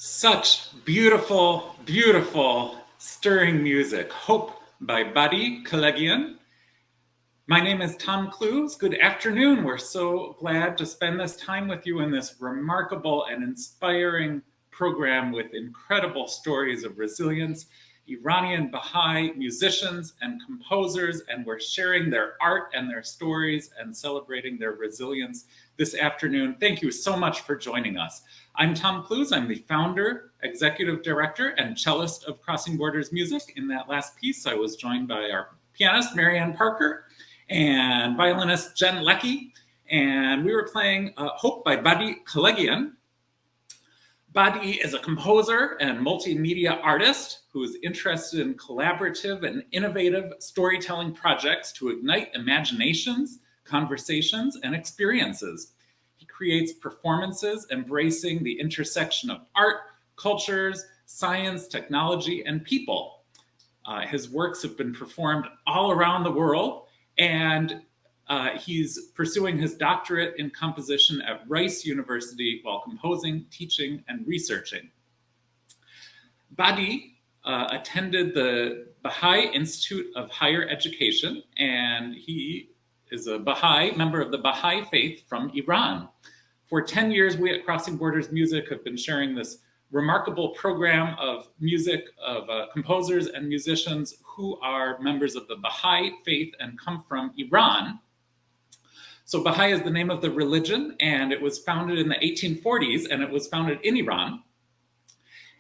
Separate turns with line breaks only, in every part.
Such beautiful, beautiful, stirring music. Hope by Bahá'í Collegian. My name is Tom Clues. Good afternoon. We're so glad to spend this time with you in this remarkable and inspiring program with incredible stories of resilience, Iranian Baha'i musicians and composers, and we're sharing their art and their stories and celebrating their resilience this afternoon. Thank you so much for joining us. I'm Tom Clues. I'm the founder, executive director, and cellist of Crossing Borders Music. In that last piece, I was joined by our pianist, Marianne Parker, and violinist, Jen Leckie, and we were playing Hope by Bahá'í Collegian. Bahá'í is a composer and multimedia artist who is interested in collaborative and innovative storytelling projects to ignite imaginations, conversations, and experiences. He creates performances embracing the intersection of art, cultures, science, technology, and people. His works have been performed all around the world, and he's pursuing his doctorate in composition at Rice University while composing, teaching, and researching. Bahá'í attended the Bahá'í Institute of Higher Education, and he is a Bahá'í member of the Bahá'í faith from Iran. For 10 years, we at Crossing Borders Music have been sharing this remarkable program of music of composers and musicians who are members of the Bahá'í faith and come from Iran. So Bahá'í is the name of the religion, and it was founded in the 1840s, and it was founded in Iran.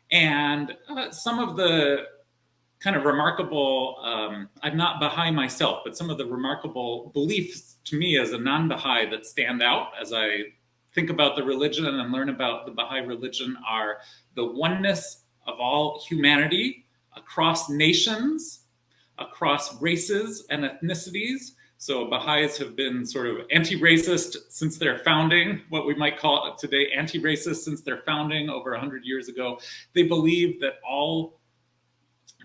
And some of the kind of remarkable, I'm not Bahá'í myself, but some of the remarkable beliefs to me as a non-Bahá'í that stand out as I think about the religion and learn about the Bahá'í religion are the oneness of all humanity across nations, across races and ethnicities. So Baha'is have been sort of anti-racist since their founding, what we might call today anti-racist since their founding over 100 years ago. They believe that all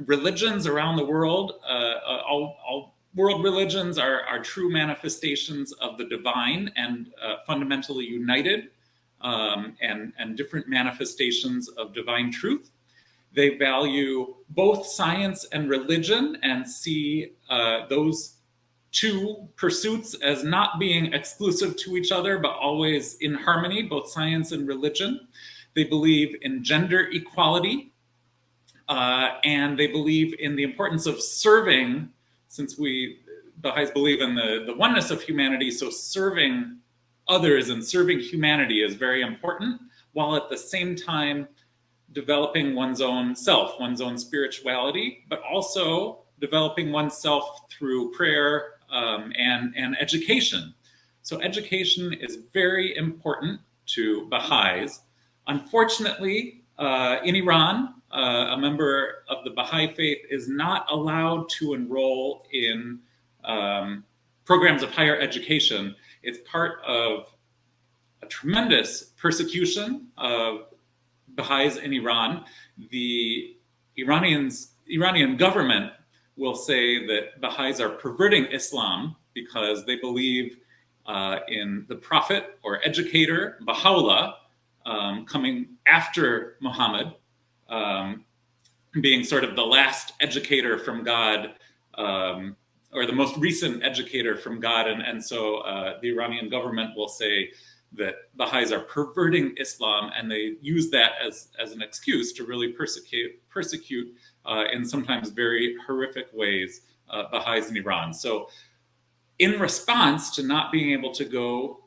religions around the world, all world religions are true manifestations of the divine and fundamentally united and different manifestations of divine truth. They value both science and religion and see those two pursuits as not being exclusive to each other, but always in harmony, both science and religion. They believe in gender equality, and they believe in the importance of serving, since we Baha'is believe in the oneness of humanity, so serving others and serving humanity is very important, while at the same time developing one's own self, one's own spirituality, but also developing oneself through prayer and education. So education is very important to Baha'is. Unfortunately, in Iran, a member of the Baha'i faith is not allowed to enroll in programs of higher education. It's part of a tremendous persecution of Baha'is in Iran. The Iranian government will say that Baha'is are perverting Islam because they believe in the prophet or educator, Baha'u'llah, coming after Muhammad, being sort of the last educator from God, or the most recent educator from God. And so the Iranian government will say that Baha'is are perverting Islam, and they use that as an excuse to really persecute in sometimes very horrific ways Baha'is in Iran. So in response to not being able to go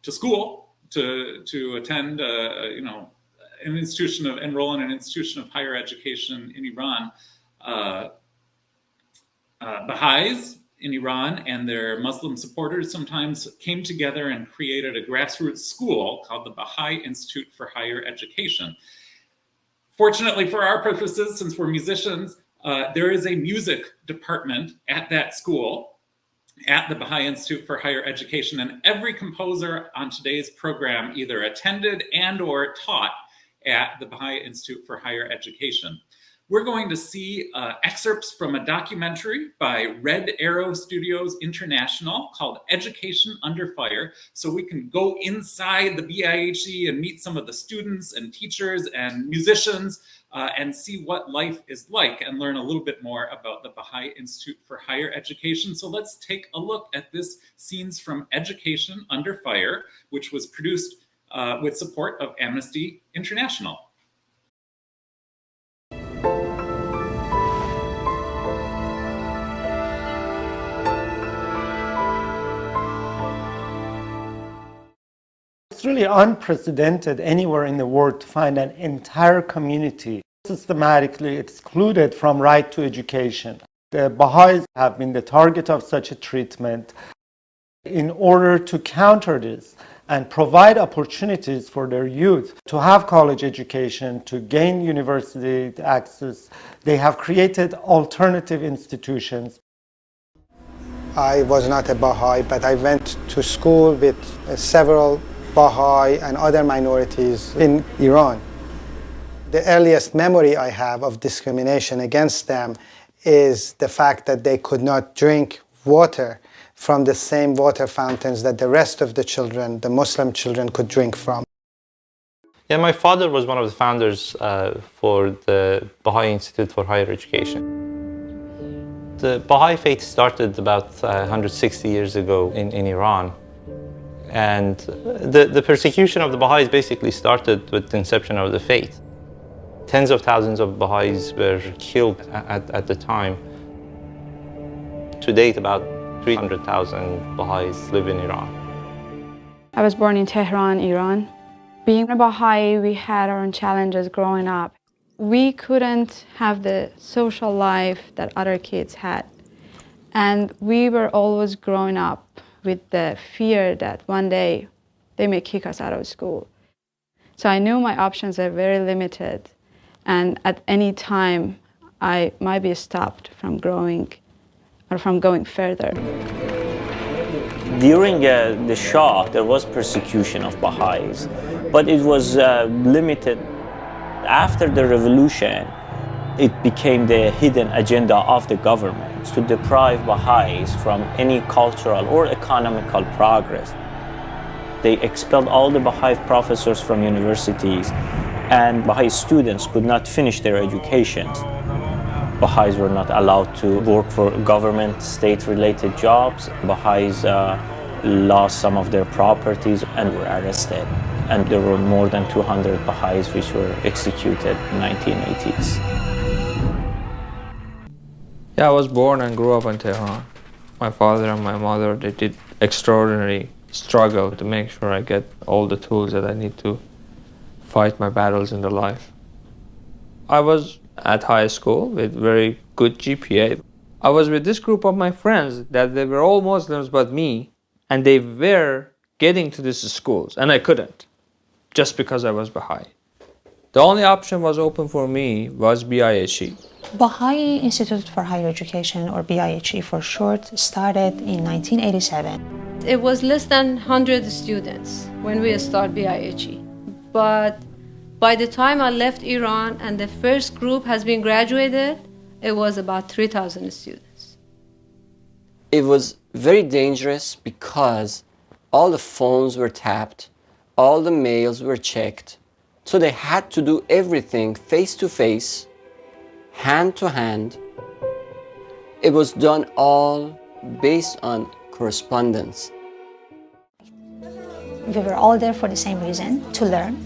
to school, to attend an institution of, enroll in an institution of higher education in Iran, Baha'is in Iran and their Muslim supporters sometimes came together and created a grassroots school called the Bahá'í Institute for Higher Education. Fortunately for our purposes, since we're musicians, there is a music department at that school, at the Bahá'í Institute for Higher Education, and every composer on today's program either attended and or taught at the Bahá'í Institute for Higher Education. We're going to see excerpts from a documentary by Red Arrow Studios International called Education Under Fire. So we can go inside the BIHE and meet some of the students and teachers and musicians and see what life is like and learn a little bit more about the Baha'i Institute for Higher Education. So let's take a look at this Scenes from Education Under Fire, which was produced with support of Amnesty International.
It's really unprecedented anywhere in the world to find an entire community systematically excluded from right to education. The Baha'is have been the target of such a treatment. In order to counter this and provide opportunities for their youth to have college education, to gain university access, they have created alternative institutions.
I was not a Baha'i, but I went to school with several Baha'i and other minorities in Iran. The earliest memory I have of discrimination against them is the fact that they could not drink water from the same water fountains that the rest of the children, the Muslim children, could drink from.
Yeah, my father was one of the founders for the Bahá'í Institute for Higher Education. The Baha'i faith started about 160 years ago in Iran. And the persecution of the Baha'is basically started with the inception of the faith. Tens of thousands of Baha'is were killed at the time. To date, about 300,000 Baha'is live in Iran.
I was born in Tehran, Iran. Being a Baha'i, we had our own challenges growing up. We couldn't have the social life that other kids had. And we were always growing up with the fear that one day they may kick us out of school. So I knew my options are very limited, and at any time I might be stopped from growing or from going further.
During the Shah, there was persecution of Baha'is, but it was limited. After the revolution, it became the hidden agenda of the government to deprive Baha'is from any cultural or economical progress. They expelled all the Baha'i professors from universities, and Baha'i students could not finish their educations. Baha'is were not allowed to work for government, state-related jobs. Baha'is lost some of their properties and were arrested. And there were more than 200 Baha'is which were executed in the 1980s.
Yeah, I was born and grew up in Tehran. My father and my mother, they did extraordinary struggle to make sure I get all the tools that I need to fight my battles in the life. I was at high school with very good GPA. I was with this group of my friends that they were all Muslims but me, and they were getting to these schools, and I couldn't, just because I was Baha'i. The only option was open for me was BIHE.
Bahá'í Institute for Higher Education, or BIHE for short, started in 1987.
It was less than 100 students when we started BIHE. But by the time I left Iran and the first group has been graduated, it was about 3,000 students.
It was very dangerous because all the phones were tapped, all the mails were checked, so they had to do everything face to face, hand to hand. It was done all based on correspondence.
We were all there for the same reason, to learn.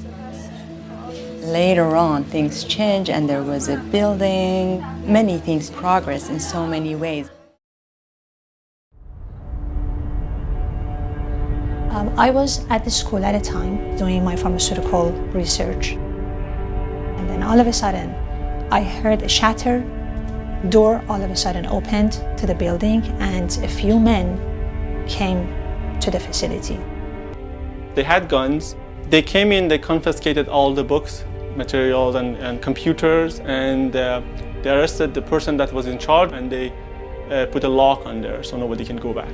Later on, things changed and there was a building. Many things progressed in so many ways.
I was at the school at a time doing my pharmaceutical research. And then all of a sudden, I heard a shatter, door all of a sudden opened to the building, and a few men came to the facility.
They had guns. They came in, they confiscated all the books, materials, and computers, and they arrested the person that was in charge, and they put a lock on there so nobody can go back.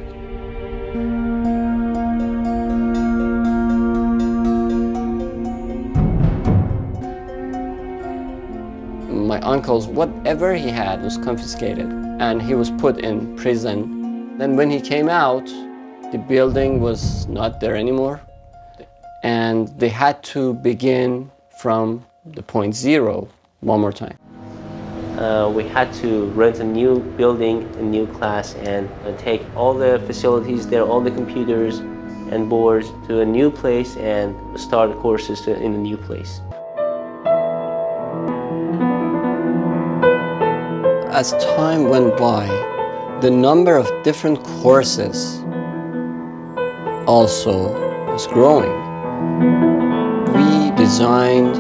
My uncle's, whatever he had was confiscated and he was put in prison. Then when he came out, the building was not there anymore and they had to begin from the point zero one more time.
We had to rent a new building, a new class, and take all the facilities there, all the computers and boards to a new place and start courses in a new place.
As time went by, the number of different courses also was growing. We designed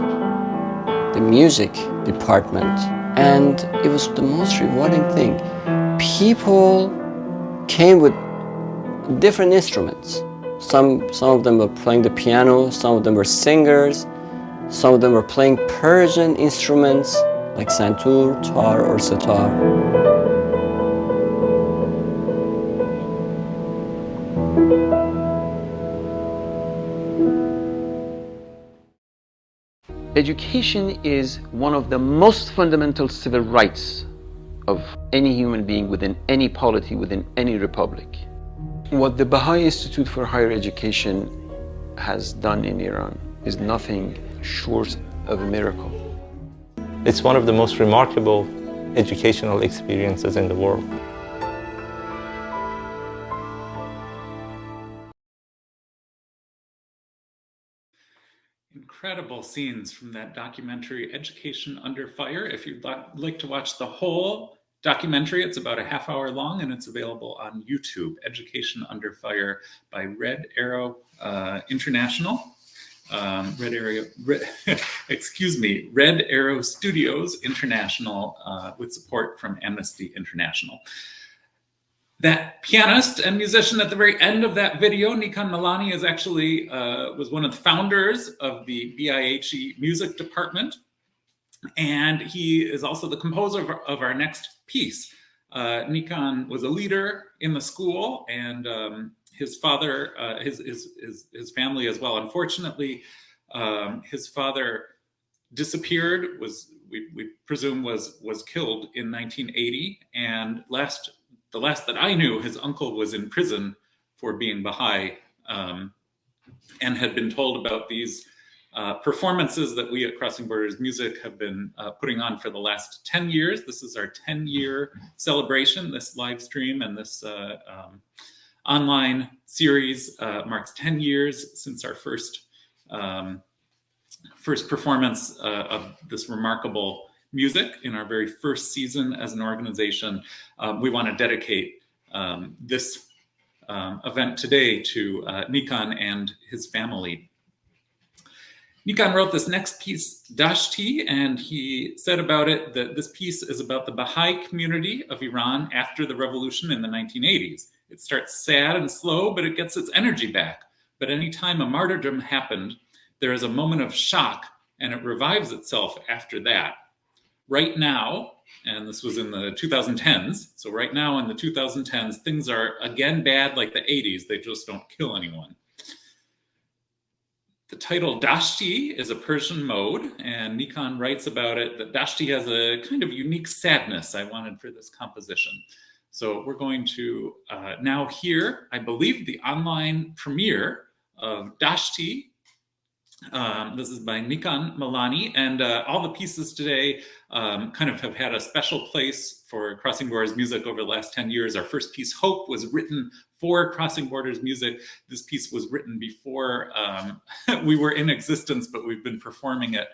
the music department, and it was the most rewarding thing. People came with different instruments. Some of them were playing the piano, some of them were singers, some of them were playing Persian instruments like santur, tar, or sitar.
Education is one of the most fundamental civil rights of any human being within any polity, within any republic. What the Bahá'í Institute for Higher Education has done in Iran is nothing short of a miracle.
It's one of the most remarkable educational experiences in the world.
Incredible scenes from that documentary, Education Under Fire. If you'd like to watch the whole documentary, it's about a half-hour long and it's available on YouTube. Education Under Fire by Red Arrow International. Red Arrow Studios International with support from Amnesty International. That pianist and musician at the very end of that video, Nikan Malani, is actually was one of the founders of the BIHE music department, and he is also the composer of our next piece. Nikan was a leader in the school, and his father, his family as well. Unfortunately, his father disappeared. We presume was killed in 1980, and the last that I knew, his uncle was in prison for being Baha'i, and had been told about these performances that we at Crossing Borders Music have been putting on for the last 10 years. This is our 10-year celebration. This live stream and this online series marks 10 years since our first performance of this remarkable music in our very first season as an organization. We want to dedicate this event today to Nikan and his family. Nikan wrote this next piece, Dashti, and he said about it that this piece is about the Baha'i community of Iran after the revolution in the 1980s. It starts sad and slow, but it gets its energy back. But anytime a martyrdom happened, there is a moment of shock, and it revives itself after that. Right now, and this was in the 2010s, so right now in the 2010s, things are again bad like the 80s, they just don't kill anyone. The title Dashti is a Persian mode, and Nikan writes about it that Dashti has a kind of unique sadness I wanted for this composition. So we're going to now hear, I believe, the online premiere of Dashti. This is by Nikan Malani, and all the pieces today kind of have had a special place for Crossing Borders Music over the last 10 years. Our first piece, Hope, was written for Crossing Borders Music. This piece was written before we were in existence, but we've been performing it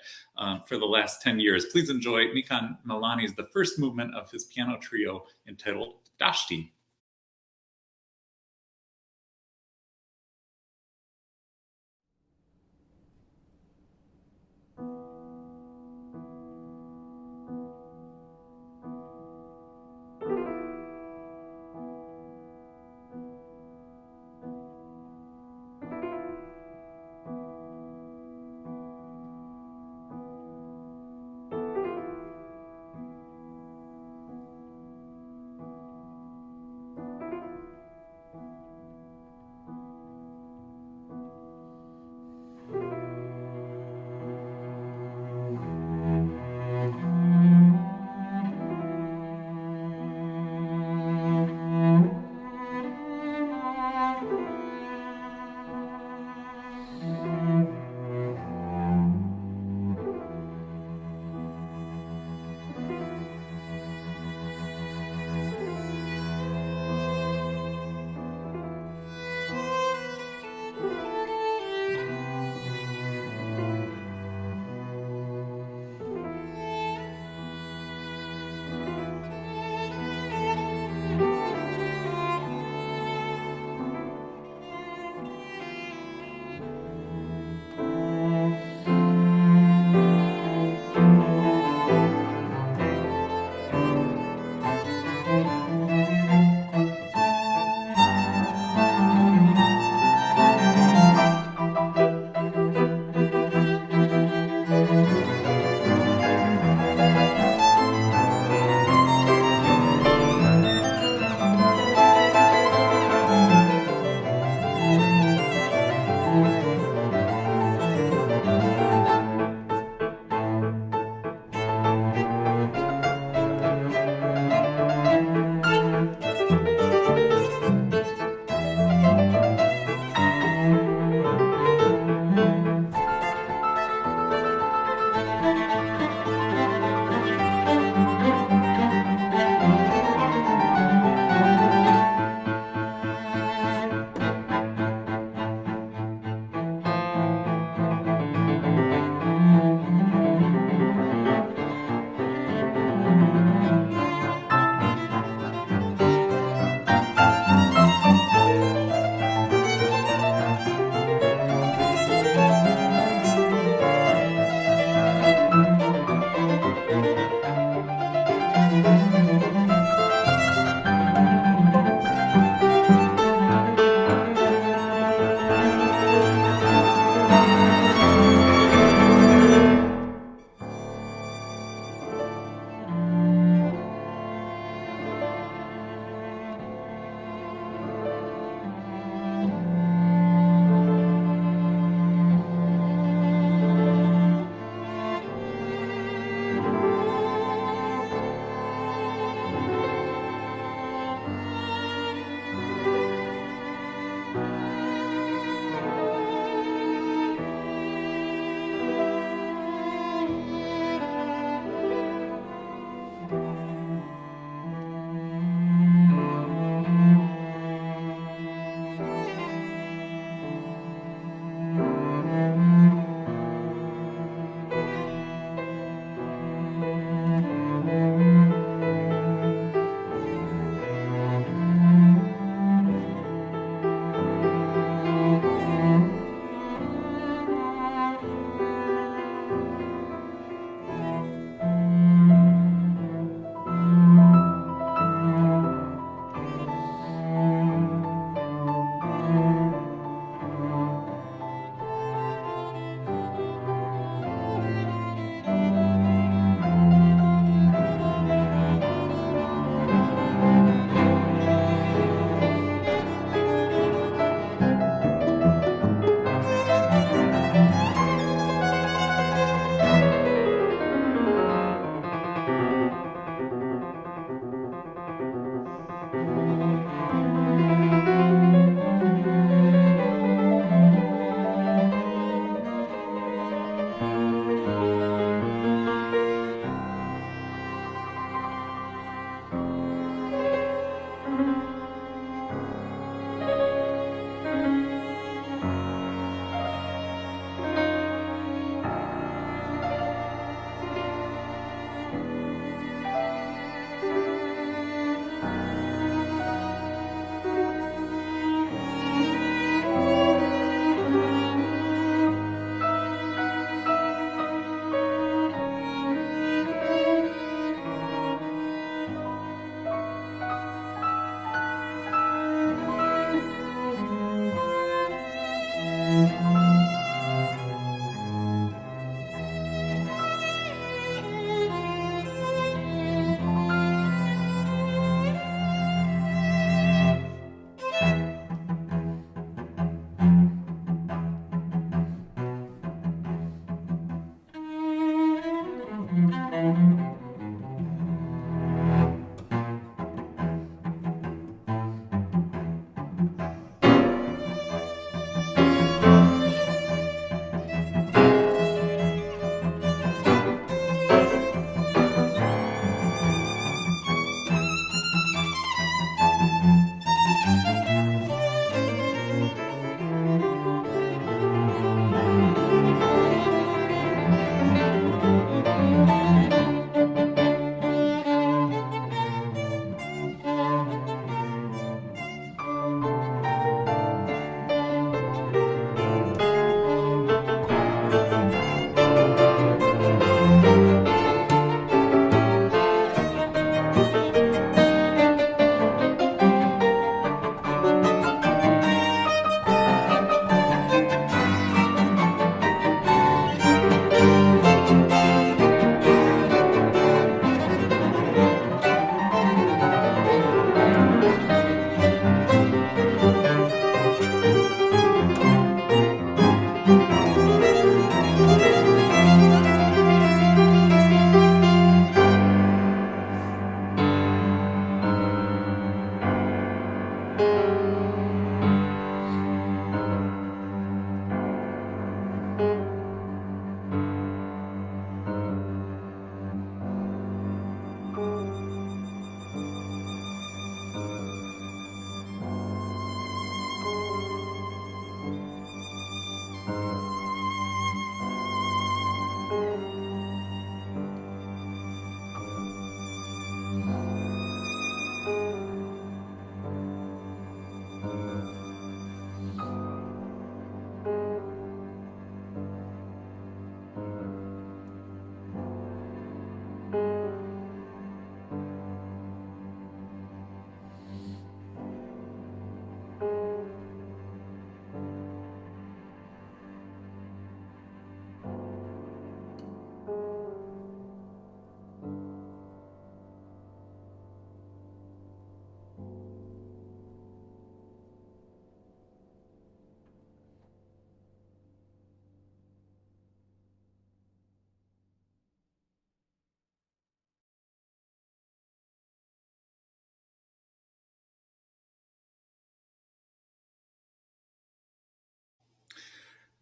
for the last 10 years. Please enjoy Nikan Malani's the first movement of his piano trio entitled Dashti.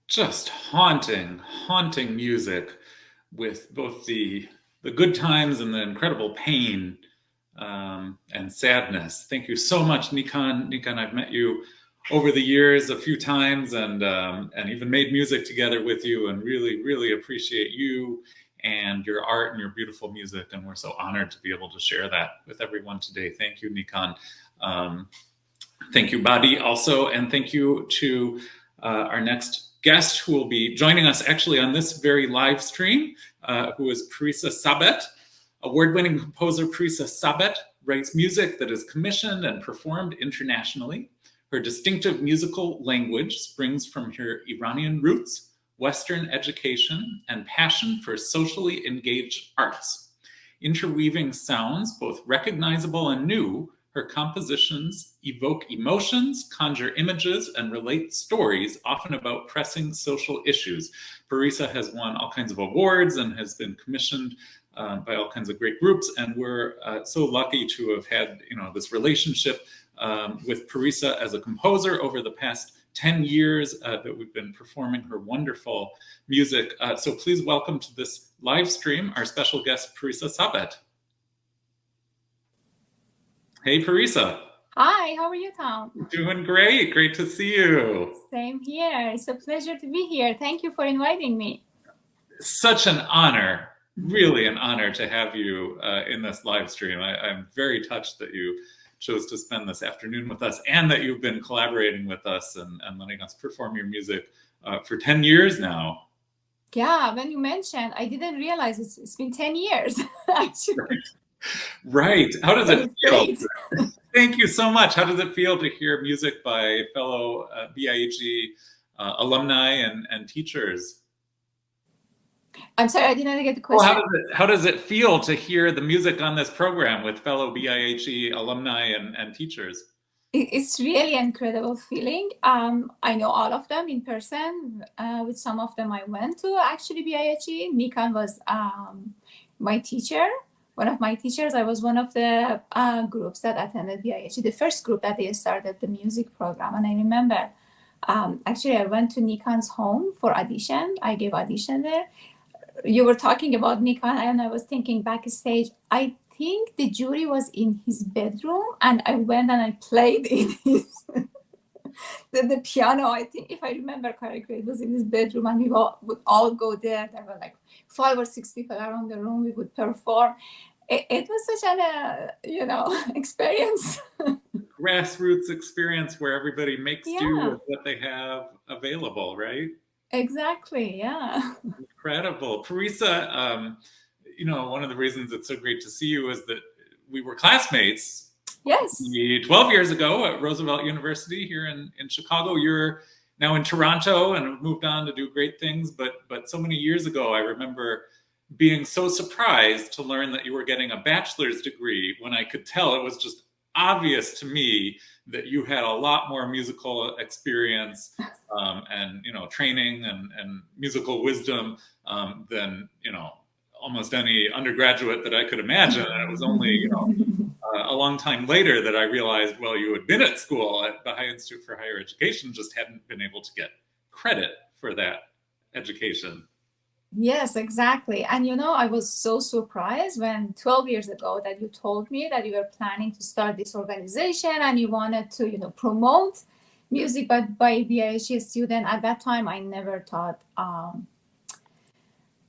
just haunting, haunting music with both the good times and the incredible pain and sadness. Thank you so much, Nikan. Nikan, I've met you over the years a few times and even made music together with you, and really, really appreciate you and your art and your beautiful music. And we're so honored to be able to share that with everyone today. Thank you, Nikan. Thank you, Badi, also. And thank you to our next guest who will be joining us actually on this very live stream, who is Parisa Sabet. Award-winning composer Parisa Sabet writes music that is commissioned and performed internationally. Her distinctive musical language springs from her Iranian roots, Western education, and passion for socially engaged arts. Interweaving sounds, both recognizable and new, her compositions evoke emotions, conjure images, and relate stories, often about pressing social issues. Parisa has won all kinds of awards and has been commissioned by all kinds of great groups, and we're so lucky to have had this relationship with Parisa as a composer over the past 10 years that we've been performing her wonderful music. So please welcome to this live stream our special guest, Parisa Sabet. Hey, Parisa.
Hi, how are you, Tom?
Doing great. Great to see you.
Same here. It's a pleasure to be here. Thank you for inviting me.
Such an honor, really an honor to have you in this live stream. I'm very touched that you chose to spend this afternoon with us and that you've been collaborating with us and letting us perform your music for 10 years now.
Yeah, when you mentioned, I didn't realize it's been 10 years, actually.
Right. How does it feel? Thank you so much. How does it feel to hear music by fellow BIHE alumni and teachers?
I'm sorry, I didn't get the question.
Well, how does it feel to hear the music on this program with fellow BIHE alumni and teachers?
It's really an incredible feeling. I know all of them in person. With some of them I went to actually BIHE. Nikan was my teacher. One of my teachers. I was one of the groups that attended BIHE, the first group that they started the music program. And I remember, actually, I went to Nikan's home for audition. I gave audition there. You were talking about Nikan, and I was thinking backstage, I think the jury was in his bedroom, and I went and I played in his the piano. I think, if I remember correctly, it was in his bedroom, and we would all go there. There were like 5 or 6 people around the room. We would perform. It was such an experience.
Grassroots experience where everybody makes do with what they have available, right?
Exactly. Yeah.
Incredible. Parisa, one of the reasons it's so great to see you is that we were classmates.
Yes.
12 years ago at Roosevelt University here in Chicago. You're now in Toronto and have moved on to do great things. But so many years ago, I remember being so surprised to learn that you were getting a bachelor's degree when I could tell it was just obvious to me that you had a lot more musical experience and training and musical wisdom than almost any undergraduate that I could imagine. And it was only a long time later that I realized, well, you had been at school at the Bahá'í Institute for Higher Education, just hadn't been able to get credit for that education.
Yes, exactly. And I was so surprised when 12 years ago that you told me that you were planning to start this organization and you wanted to, promote music by BIHE student. At that time, I never thought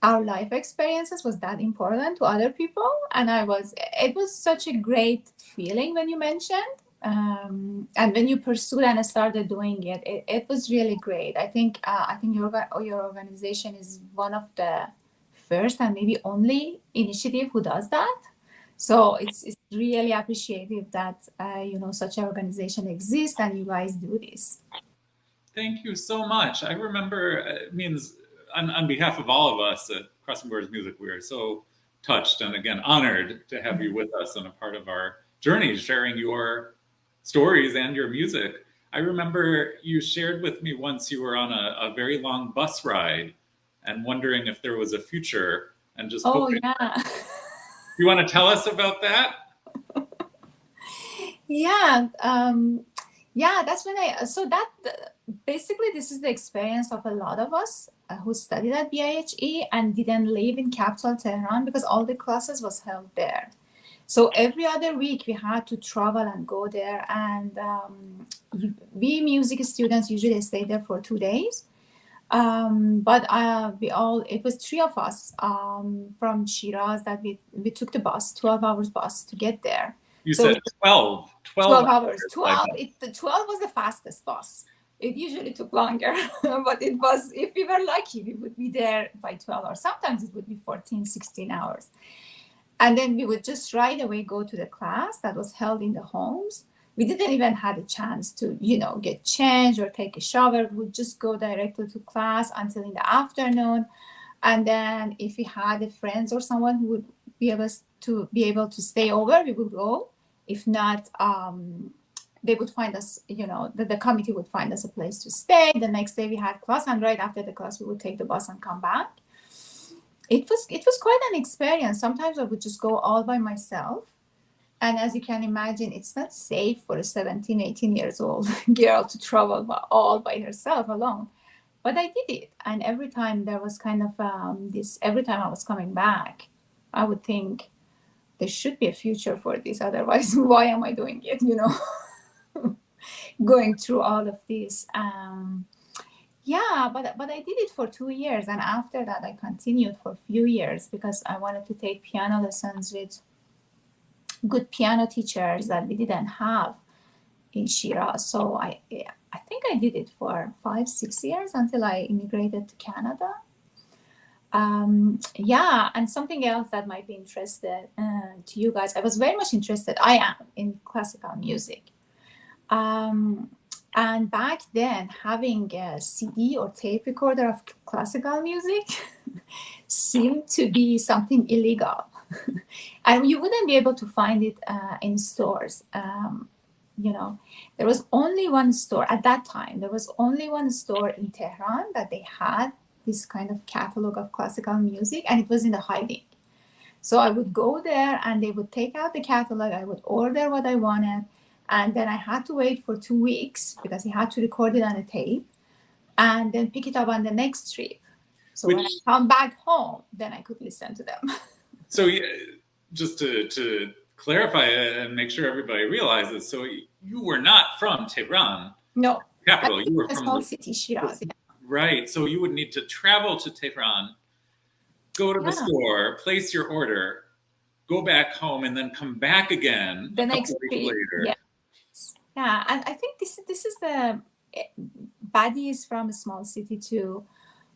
our life experiences was that important to other people. And it was such a great feeling when you mentioned. And when you pursued and started doing it, it was really great. I think your organization is one of the first and maybe only initiative who does that. So it's really appreciative that such an organization exists and you guys do this.
Thank you so much. I remember it means on behalf of all of us at Crossing Borders Music, we are so touched and again honored to have you with us and a part of our journey, sharing your stories and your music. I remember you shared with me once you were on a very long bus ride and wondering if there was a future and just hoping.
Yeah.
You want to tell us about that?
Yeah. That's when basically, this is the experience of a lot of us who studied at BIHE and didn't live in capital Tehran because all the classes was held there. So every other week we had to travel and go there, and we music students usually stay there for 2 days. But it was 3 of us from Shiraz that we took the bus, 12 hours bus to get there.
You said 12
hours. 12 was the fastest bus. It usually took longer, but it was, if we were lucky, we would be there by 12 hours. Sometimes it would be 14, 16 hours. And then we would just right away go to the class that was held in the homes. We didn't even have a chance to, get changed or take a shower. We would just go directly to class until in the afternoon. And then if we had friends or someone who would be able to stay over, we would go. If not, they would find us, the committee would find us a place to stay. The next day we had class, and right after the class, we would take the bus and come back. It was quite an experience. Sometimes I would just go all by myself. And as you can imagine, it's not safe for a 17, 18 years old girl to travel all by herself alone. But I did it. And every time there was kind of every time I was coming back, I would think there should be a future for this. Otherwise, why am I doing it? Going through all of this. Yeah, but I did it for 2 years, and after that I continued for a few years because I wanted to take piano lessons with good piano teachers that we didn't have in Shiraz. So I think I did it for 5-6 years until I immigrated to Canada. Yeah, and something else that might be interested to you guys. I was very much interested. I am in classical music. And back then, having a CD or tape recorder of classical music seemed to be something illegal. And you wouldn't be able to find it in stores. There was only one store at that time. There was only one store in Tehran that they had this kind of catalog of classical music, and it was in the hiding. So I would go there and they would take out the catalog. I would order what I wanted. And then I had to wait for 2 weeks because he had to record it on a tape and then pick it up on the next trip. So when I come back home, then I could listen to them.
So just to clarify and make sure everybody realizes, so you were not from Tehran.
No.
Capital. You were
a
from
small city, Shiraz. Yeah.
Right. So you would need to travel to Tehran, go to the store, place your order, go back home, and then come back again
the next
week later.
Yeah. Yeah, and I think this is the Bahá'ís from a small city too.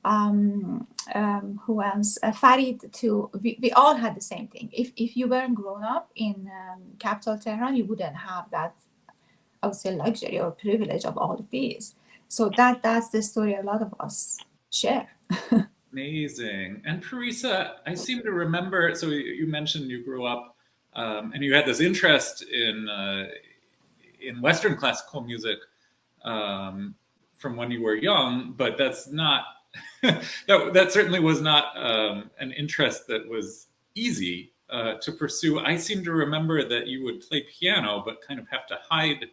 Who else? Farid too. We all had the same thing. If you weren't grown up in capital Tehran, you wouldn't have that, I would say, luxury or privilege of all of these. So that's the story a lot of us share.
Amazing. And Parisa, I seem to remember. So you mentioned you grew up and you had this interest in Western classical music from when you were young, but that's not that certainly was not an interest that was easy to pursue. I seem to remember that you would play piano, but kind of have to hide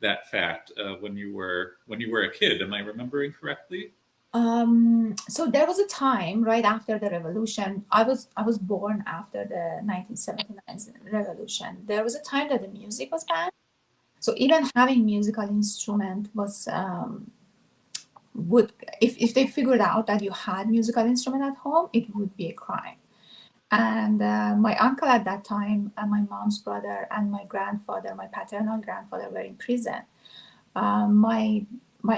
that fact when you were a kid. Am I remembering correctly?
So there was a time right after the revolution. I was born after the 1979 revolution. There was a time that the music was banned. So even having musical instrument was if they figured out that you had musical instrument at home, it would be a crime. And my uncle at that time, and my mom's brother, and my grandfather, my paternal grandfather, were in prison. My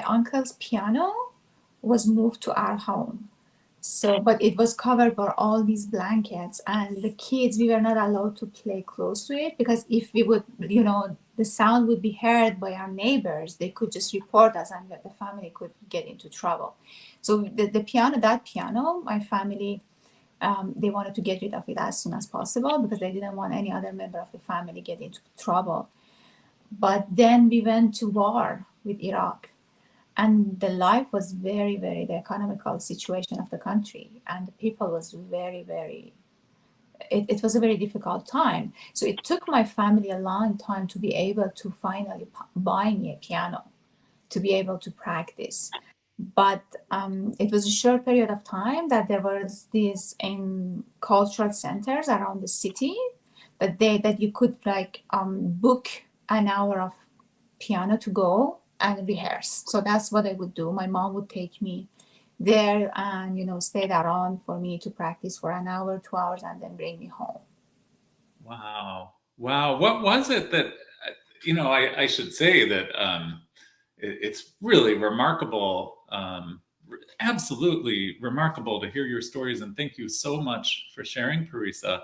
uncle's piano was moved to our home. So, but it was covered by all these blankets, and the kids, we were not allowed to play close to it because if we would, the sound would be heard by our neighbors. They could just report us, and the family could get into trouble. So that piano, my family, they wanted to get rid of it as soon as possible because they didn't want any other member of the family get into trouble. But then we went to war with Iraq. And the life was very, very, the economical situation of the country. And the people was very, very, it was a very difficult time. So it took my family a long time to be able to finally buy me a piano to be able to practice. But it was a short period of time that there was these in cultural centers around the city that you could like book an hour of piano to go and rehearse. So that's what I would do. My mom would take me there and, you know, stayed around for me to practice for an hour, 2 hours, and then bring me home.
Wow. Wow. What was it that, you know, I should say that it's really remarkable, absolutely remarkable to hear your stories. And thank you so much for sharing, Parisa.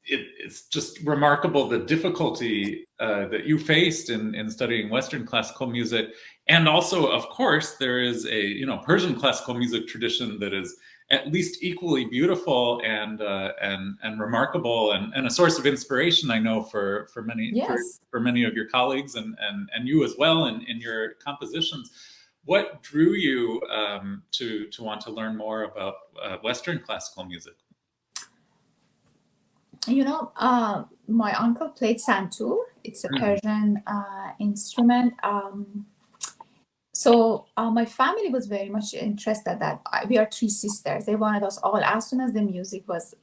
It's just remarkable the difficulty that you faced in studying Western classical music. And also, of course, there is a, you know, Persian classical music tradition that is at least equally beautiful and remarkable and a source of inspiration, I know, for many,
yes.
for many of your colleagues and you as well in your compositions. What drew you to want to learn more about Western classical music?
You know, my uncle played santur. It's a Persian instrument. So my family was very much interested that we are 3 sisters. They wanted us all, as soon as the music was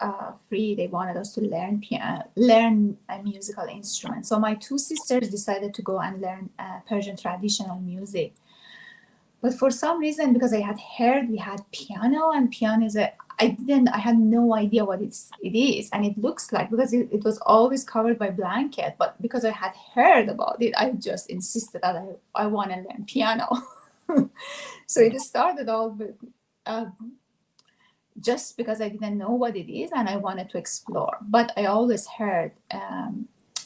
free, they wanted us to learn a musical instrument. So my 2 sisters decided to go and learn Persian traditional music. But for some reason, because I had heard we had piano, and piano is I had no idea what it is, and it looks like, because it was always covered by blanket. But because I had heard about it, I just insisted that I want to learn piano. So it started all with just because I didn't know what it is and I wanted to explore. But I always heard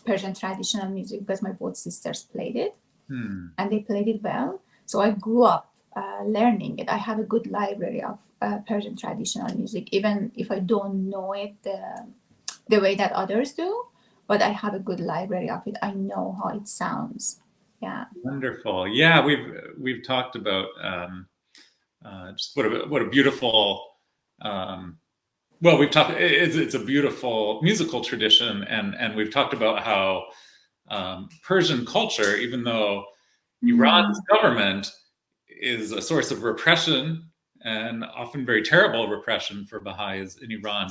Persian traditional music because my both sisters played it, and they played it well. So I grew up learning it. I have a good library of Persian traditional music, even if I don't know it the way that others do, but I have a good library of it. I know how it sounds. Yeah.
Wonderful. Yeah, we've talked about just what a beautiful well, we've talked. It's a beautiful musical tradition, and we've talked about how Persian culture, even though Iran's government is a source of repression and often very terrible repression for Baha'is in Iran,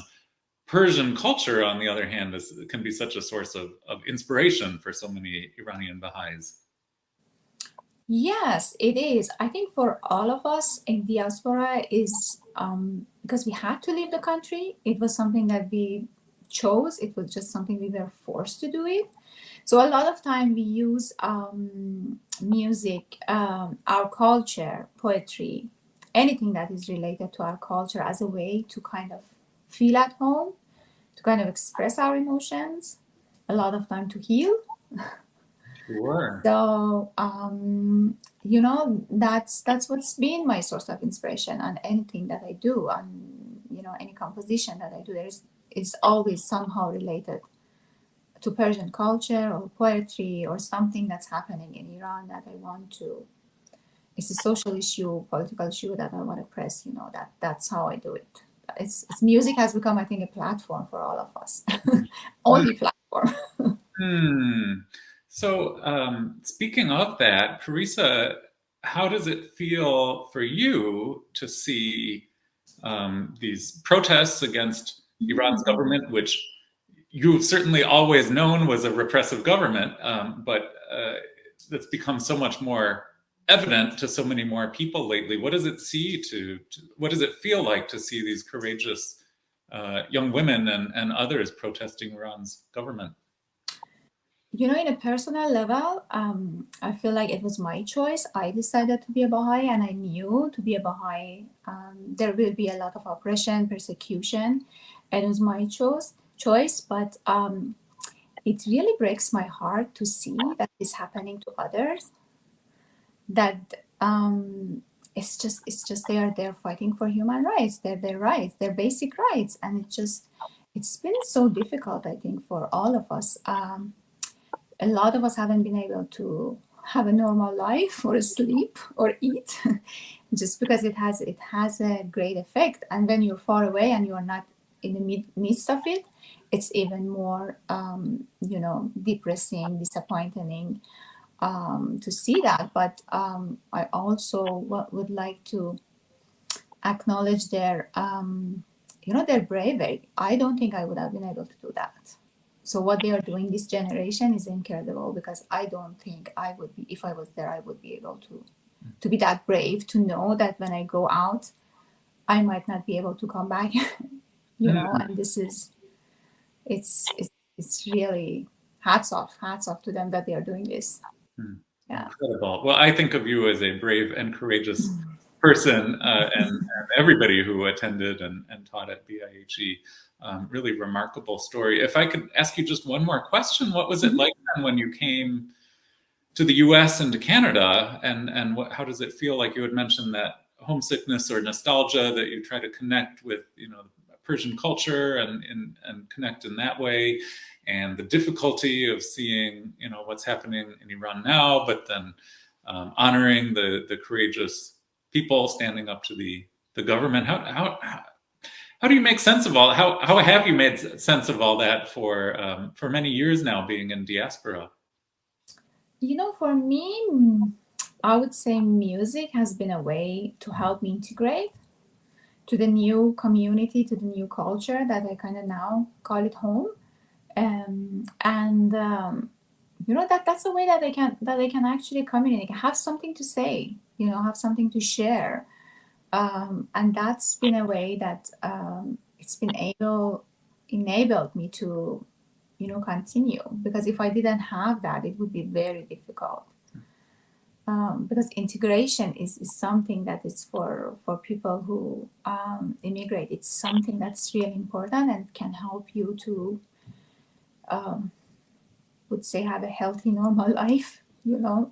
Persian culture, on the other hand, can be such a source of inspiration for so many Iranian Baha'is.
Yes, it is. I think for all of us in diaspora is because we had to leave the country. It was something that we chose. It was just something we were forced to do it. So a lot of time we use music, our culture, poetry, anything that is related to our culture as a way to kind of feel at home, to kind of express our emotions, a lot of time to heal.
Sure.
So, you know, that's what's been my source of inspiration on anything that I do, on, you know, any composition that I do. It's always somehow related to Persian culture or poetry or something that's happening in Iran that I want to. It's a social issue, political issue that I want to press. You know, that's how I do it. It's music has become, I think, a platform for all of us. Only platform.
So speaking of that, Parisa, how does it feel for you to see these protests against Iran's government, which you've certainly always known was a repressive government, but that's become so much more evident to so many more people lately? What does it what does it feel like to see these courageous young women and others protesting Iran's government?
You know, in a personal level, I feel like it was my choice. I decided to be a Baha'i, and I knew to be a Baha'i, there will be a lot of oppression, persecution. It was my choice, but it really breaks my heart to see that is happening to others. That it's just they are there fighting for human rights, their rights, their basic rights, and it's been so difficult, I think, for all of us. A lot of us haven't been able to have a normal life or sleep or eat just because it has a great effect. And when you're far away and you're not in the midst of it, it's even more, you know, depressing, disappointing. to see that. But I also would like to acknowledge their, their bravery. I don't think I would have been able to do that. So what they are doing, this generation, is incredible, because I don't think I would be, if I was there, I would be able to be that brave, to know that when I go out, I might not be able to come back, and this is, it's really hats off to them that they are doing this. Yeah.
Incredible. Well, I think of you as a brave and courageous person, and everybody who attended and taught at BIHE. Really remarkable story. If I could ask you just one more question, what was it like then when you came to the US and to Canada, and how does it feel? Like you had mentioned that homesickness or nostalgia, that you try to connect with, Persian culture and connect in that way, and the difficulty of seeing, what's happening in Iran now, but then honoring the courageous people standing up to the government. How do you make sense of all? How have you made sense of all that for many years now, being in diaspora?
For me, I would say music has been a way to help me integrate to the new community, to the new culture that I kind of now call it home, that's a way that I can actually communicate, have something to say, have something to share, and that's been a way that it's been enabled me to continue, because if I didn't have that, it would be very difficult. Because integration is something that is for people who immigrate. It's something that's really important and can help you to, would say, have a healthy, normal life.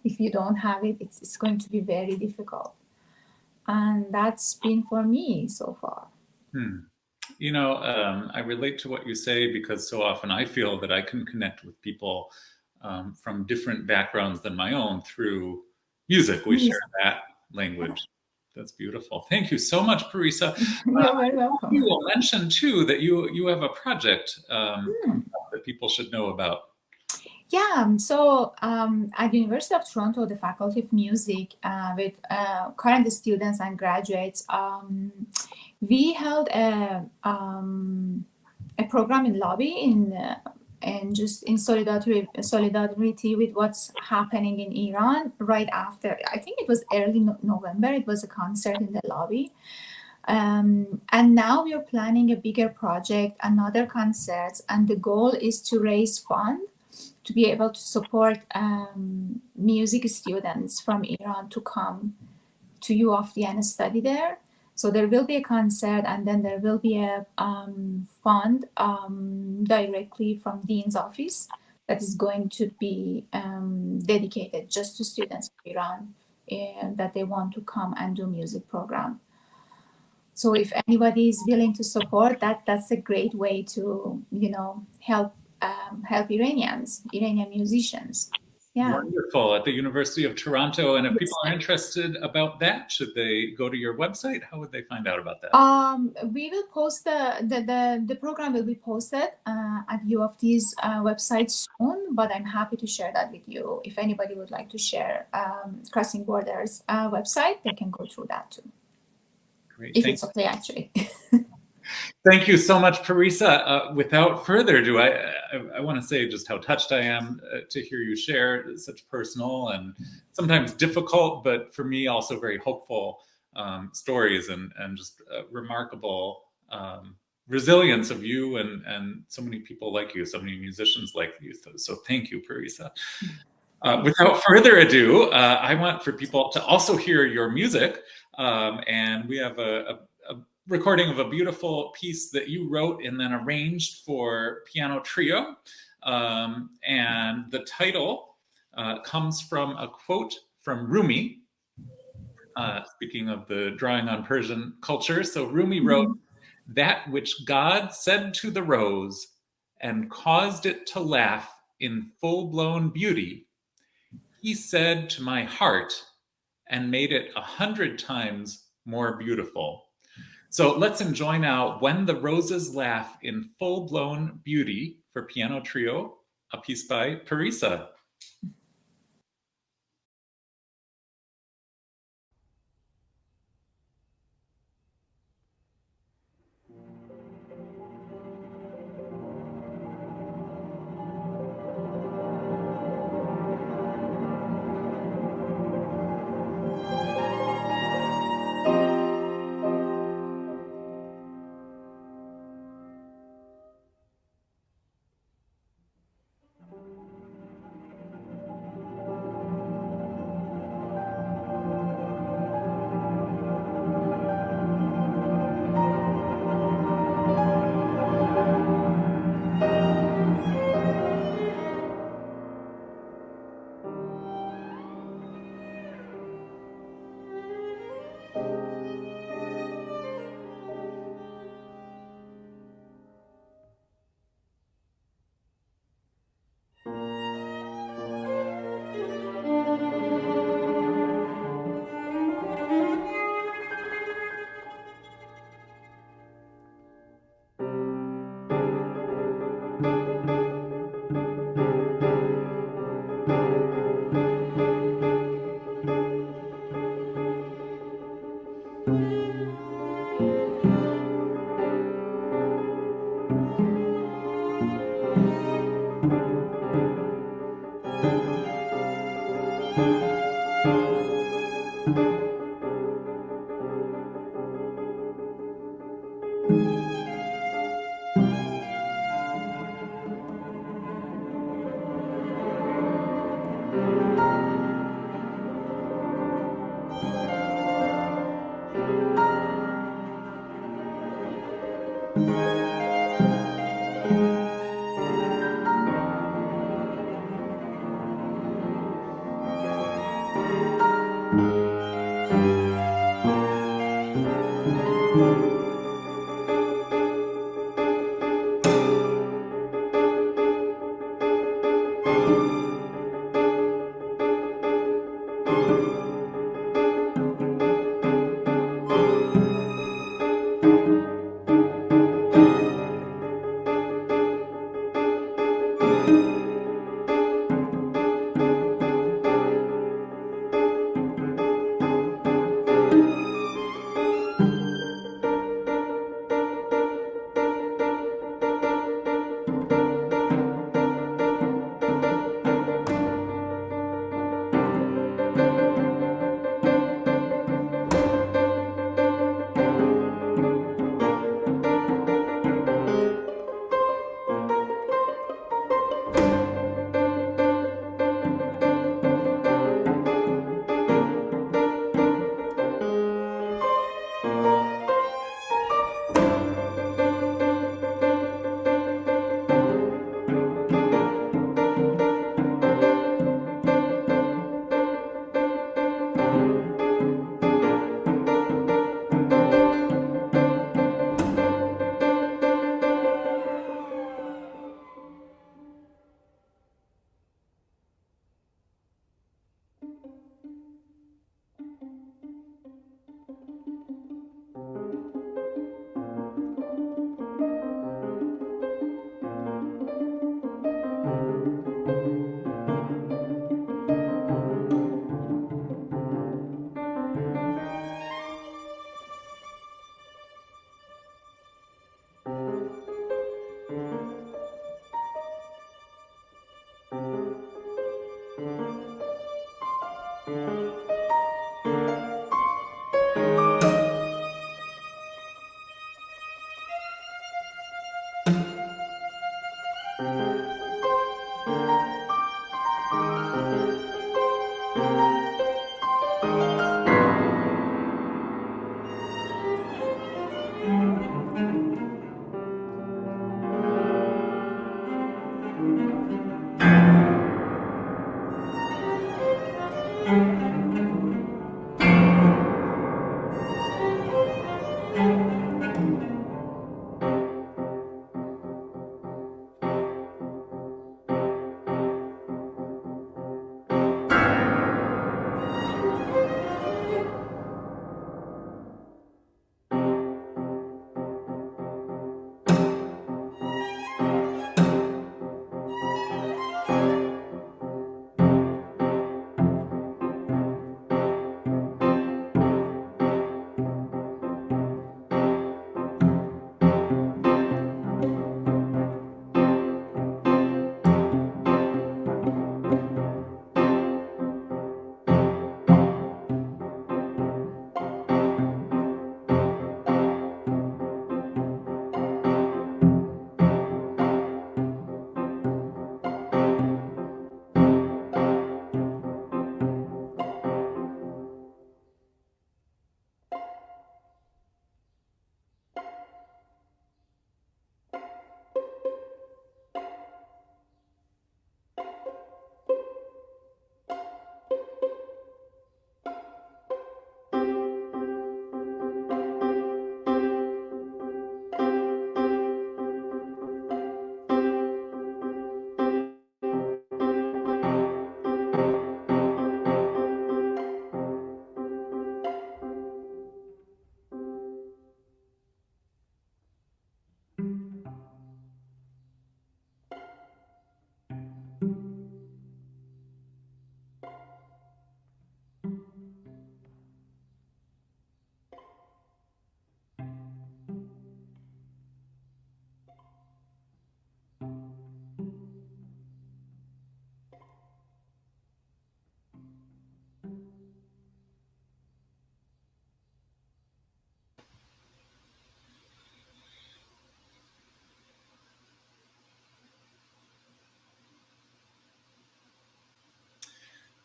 If you don't have it, it's going to be very difficult. And that's been for me so far.
I relate to what you say, because so often I feel that I can connect with people from different backgrounds than my own through music. We share that language. That's beautiful. Thank you so much, Parisa.
You're very welcome.
You will mention too that you have a project that people should know about.
Yeah, so at University of Toronto, the Faculty of Music, with current students and graduates, we held a program in Lobby and just in solidarity with what's happening in Iran right after. I think it was early November. It was a concert in the Lobby. And now we are planning a bigger project, another concert, and the goal is to raise funds to be able to support music students from Iran to come to U of T and study there. So there will be a concert, and then there will be a fund directly from Dean's office that is going to be dedicated just to students from Iran that they want to come and do music program. So if anybody is willing to support that, that's a great way to, help Iranian musicians. Yeah.
Wonderful. At the University of Toronto. And if people are interested about that, should they go to your website? How would they find out about that?
We will post the program will be posted at U of T's website soon, but I'm happy to share that with you. If anybody would like to share Crossing Borders website, they can go through that too.
Great.
If it's okay, actually.
Thank you so much, Parisa. Without further ado, I want to say just how touched I am to hear you share such personal and sometimes difficult, but for me also very hopeful stories, and just remarkable resilience of you and so many people like you, so many musicians like you. So thank you, Parisa. Without further ado, I want for people to also hear your music, and we have a recording of a beautiful piece that you wrote and then arranged for piano trio. And the title comes from a quote from Rumi, speaking of the drawing on Persian culture. So Rumi wrote, "That which God said to the rose and caused it to laugh in full-blown beauty, he said to my heart and made it 100 times more beautiful." So let's enjoy now When the Roses Laugh in Full-Blown Beauty for piano trio, a piece by Parisa.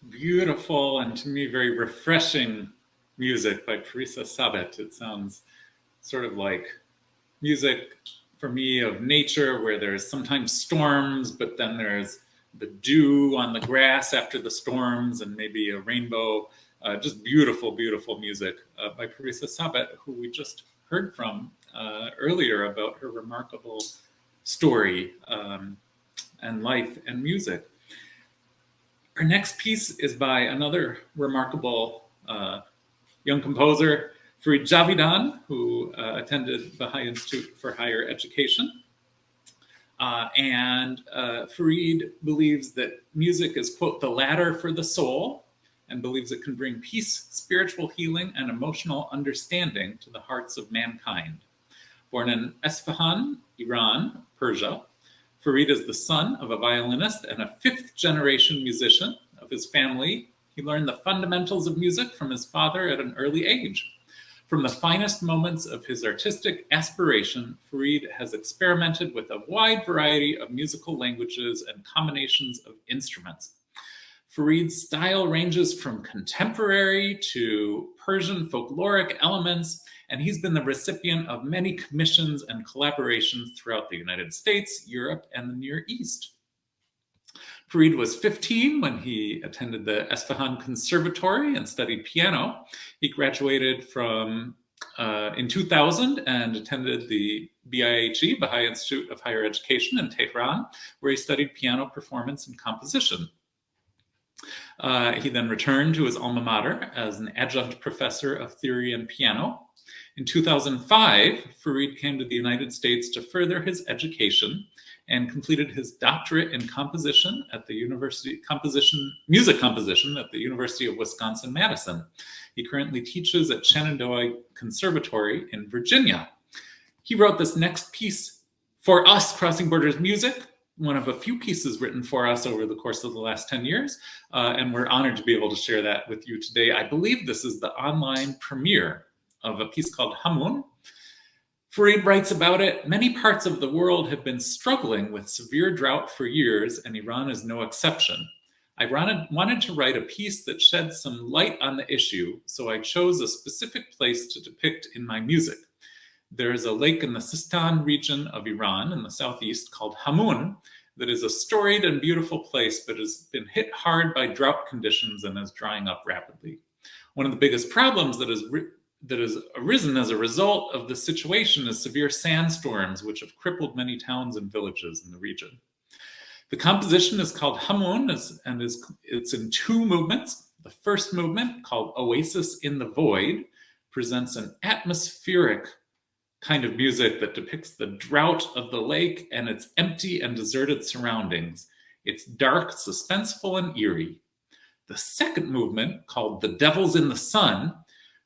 Beautiful and to me very refreshing music by Parisa Sabet. It sounds sort of like music for me of nature where there's sometimes storms, but then there's the dew on the grass after the storms and maybe a rainbow. Just beautiful, beautiful music by Parisa Sabet, who we just heard from earlier about her remarkable story and life and music. Our next piece is by another remarkable young composer, Farid Javidan, who attended Bahá'í Institute for Higher Education. Farid believes that music is, quote, the ladder for the soul, and believes it can bring peace, spiritual healing, and emotional understanding to the hearts of mankind. Born in Esfahan, Iran, Persia, Farid is the son of a violinist and a fifth-generation musician of his family. He learned the fundamentals of music from his father at an early age. From the finest moments of his artistic aspiration, Farid has experimented with a wide variety of musical languages and combinations of instruments. Farid's style ranges from contemporary to Persian folkloric elements, and he's been the recipient of many commissions and collaborations throughout the United States, Europe, and the Near East. Farid was 15 when he attended the Esfahan Conservatory and studied piano. He graduated in 2000 and attended the BIHE, Bahá'í Institute of Higher Education in Tehran, where he studied piano performance and composition. He then returned to his alma mater as an adjunct professor of theory and piano. In 2005, Farid came to the United States to further his education and completed his doctorate in composition at the music composition at the University of Wisconsin-Madison. He currently teaches at Shenandoah Conservatory in Virginia. He wrote this next piece for us, Crossing Borders Music, one of a few pieces written for us over the course of the last 10 years, and we're honored to be able to share that with you today. I believe this is the online premiere of a piece called Hamoun. Farid writes about it. Many parts of the world have been struggling with severe drought for years, and Iran is no exception. I wanted to write a piece that sheds some light on the issue, so I chose a specific place to depict in my music. There is a lake in the Sistan region of Iran in the southeast called Hamoun that is a storied and beautiful place, but has been hit hard by drought conditions and is drying up rapidly. One of the biggest problems that has arisen as a result of the situation is severe sandstorms, which have crippled many towns and villages in the region. The composition is called Hamoun, and it's in two movements. The first movement, called Oasis in the Void, presents an atmospheric kind of music that depicts the drought of the lake and its empty and deserted surroundings. It's dark, suspenseful, and eerie. The second movement, called The Devils in the Sun,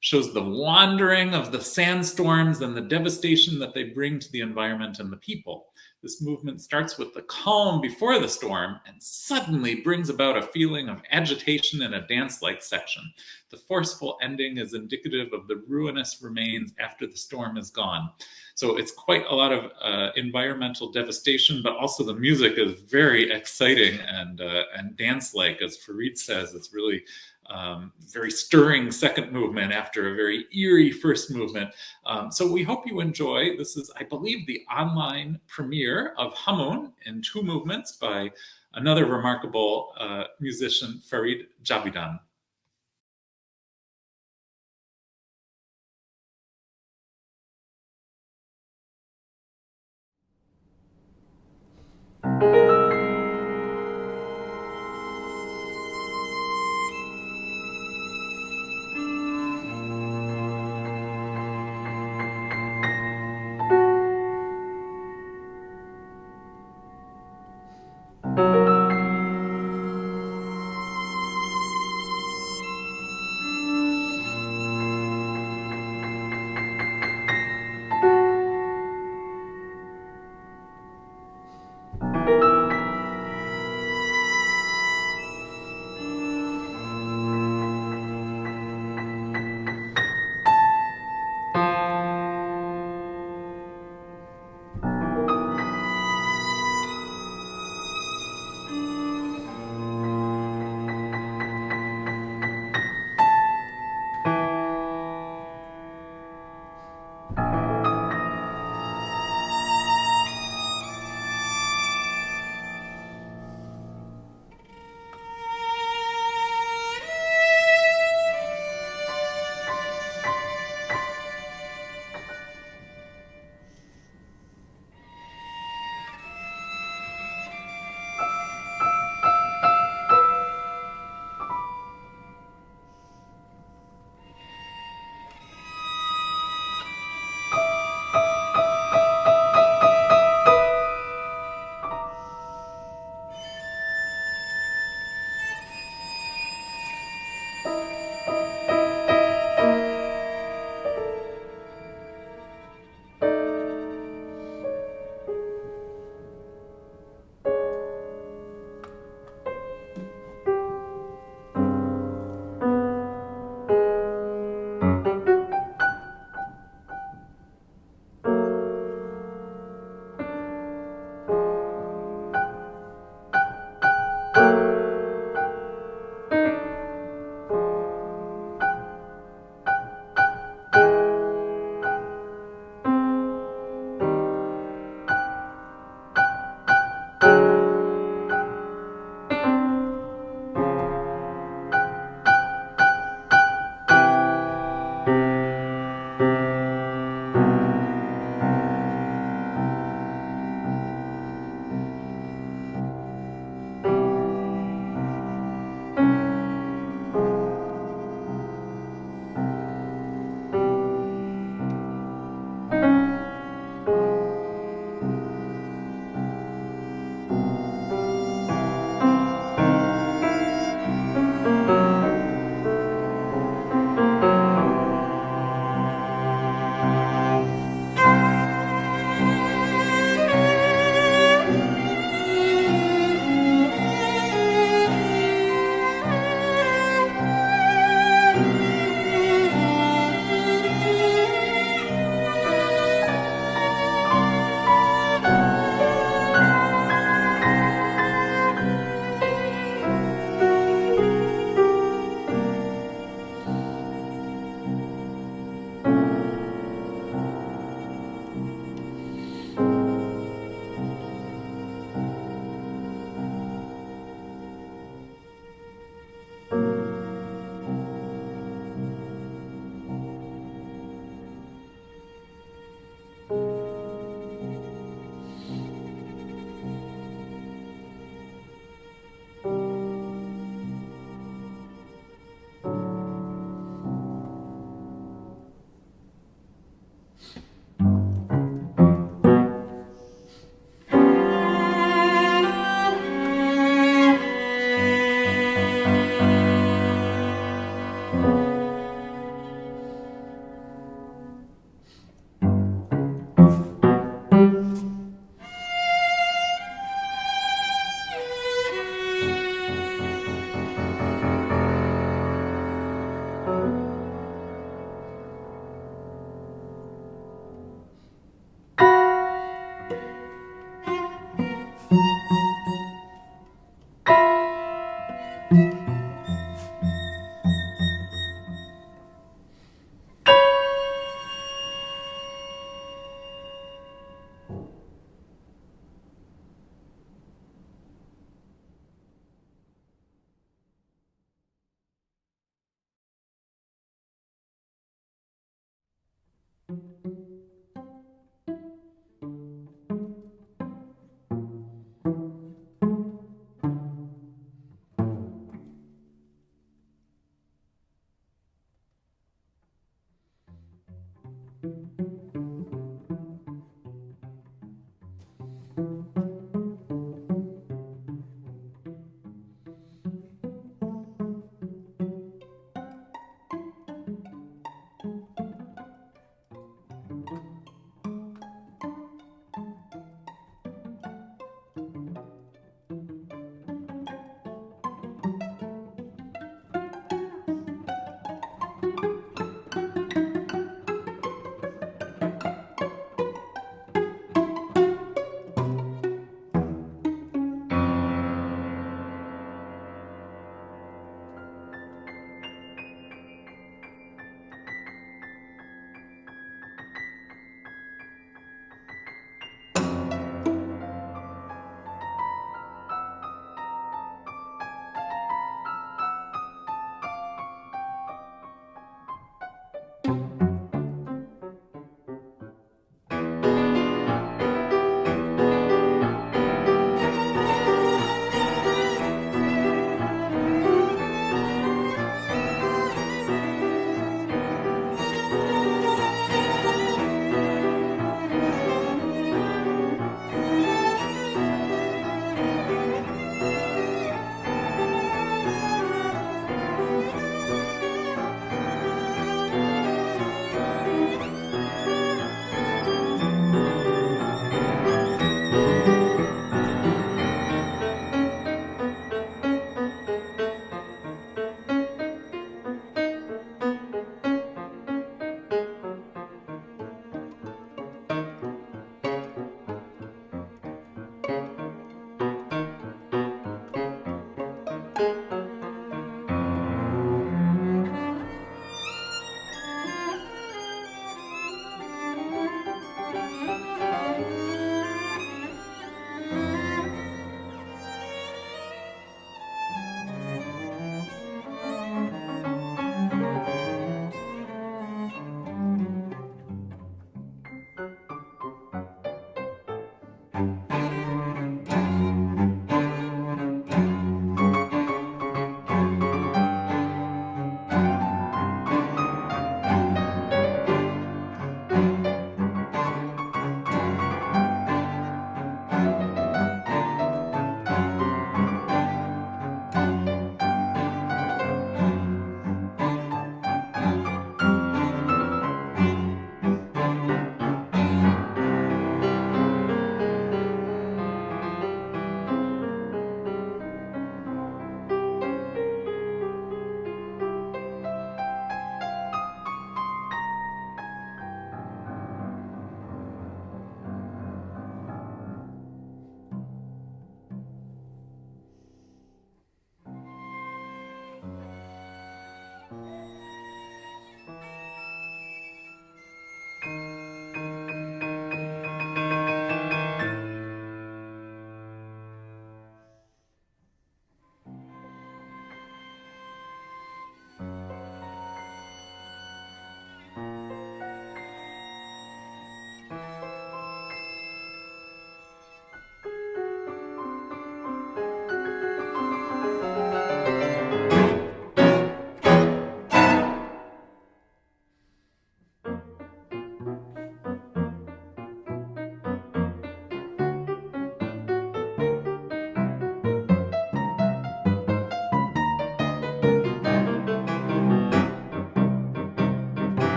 shows the wandering of the sandstorms and the devastation that they bring to the environment and the people. This movement starts with the calm before the storm and suddenly brings about a feeling of agitation in a dance-like section. The forceful ending is indicative of the ruinous remains after the storm is gone. So it's quite a lot of environmental devastation, but also the music is very exciting and dance-like. As Farid says, it's really very stirring second movement after a very eerie first movement. So we hope you enjoy. This is, I believe, the online premiere of Hamoun in two movements by another remarkable musician, Farid Javidan.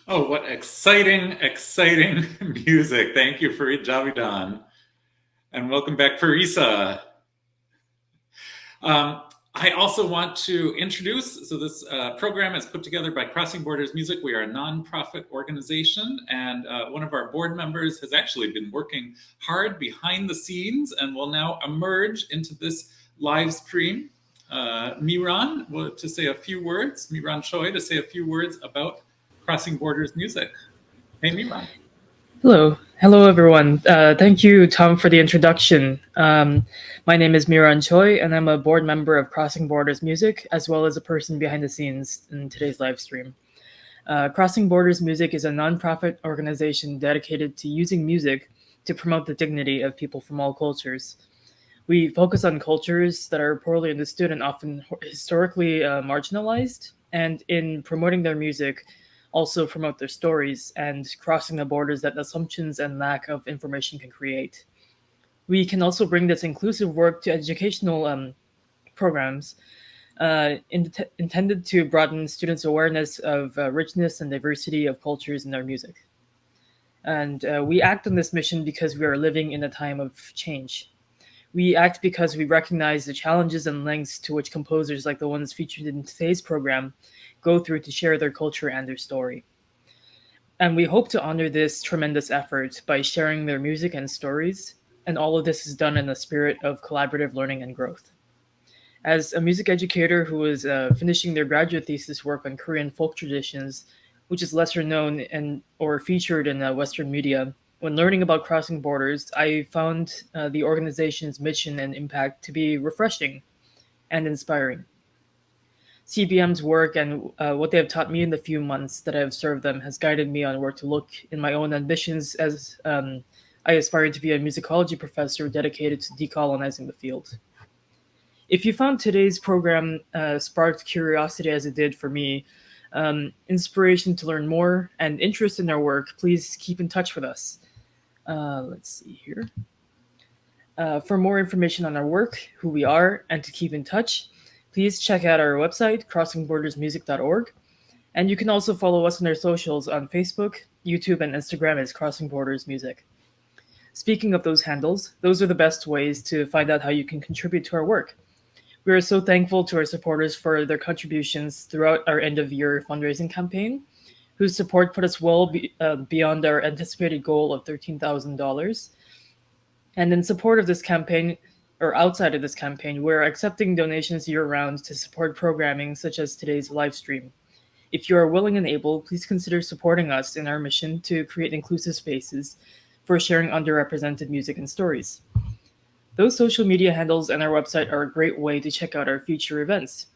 Oh, what exciting, exciting music. Thank you, Farid Javidan. And welcome back, Parisa. I also want to introduce, so this program is put together by Crossing Borders Music. We are a nonprofit organization, and one of our board members has actually been working hard behind the scenes and will now emerge into this live stream. Miran, to say a few words, Miran Choi, to say a few words about Crossing Borders Music. Hey, Miran.
Hello everyone. Thank you, Tom, for the introduction. My name is Miran Choi, and I'm a board member of Crossing Borders Music, as well as a person behind the scenes in today's live stream. Crossing Borders Music is a nonprofit organization dedicated to using music to promote the dignity of people from all cultures. We focus on cultures that are poorly understood and often historically marginalized, and in promoting their music, also promote their stories and crossing the borders that assumptions and lack of information can create. We can also bring this inclusive work to educational programs intended to broaden students' awareness of richness and diversity of cultures in their music. And we act on this mission because we are living in a time of change. We act because we recognize the challenges and lengths to which composers like the ones featured in today's program go through to share their culture and their story. And we hope to honor this tremendous effort by sharing their music and stories, and all of this is done in a spirit of collaborative learning and growth. As a music educator who is finishing their graduate thesis work on Korean folk traditions, which is lesser known or featured in Western media, when learning about Crossing Borders, I found the organization's mission and impact to be refreshing and inspiring. CBM's work and what they have taught me in the few months that I have served them has guided me on where to look in my own ambitions as I aspire to be a musicology professor dedicated to decolonizing the field. If you found today's program sparked curiosity as it did for me, inspiration to learn more, and interest in our work, please keep in touch with us. Let's see here. For more information on our work, who we are, and to keep in touch, please check out our website, crossingbordersmusic.org. And you can also follow us on our socials on Facebook, YouTube, and Instagram as Crossing Borders Music. Speaking of those handles, those are the best ways to find out how you can contribute to our work. We are so thankful to our supporters for their contributions throughout our end-of-year fundraising campaign, whose support put us well beyond our anticipated goal of $13,000. And in support of this campaign, or outside of this campaign, we're accepting donations year-round to support programming such as today's live stream. If you are willing and able, please consider supporting us in our mission to create inclusive spaces for sharing underrepresented music and stories. Those social media handles and our website are a great way to check out our future events.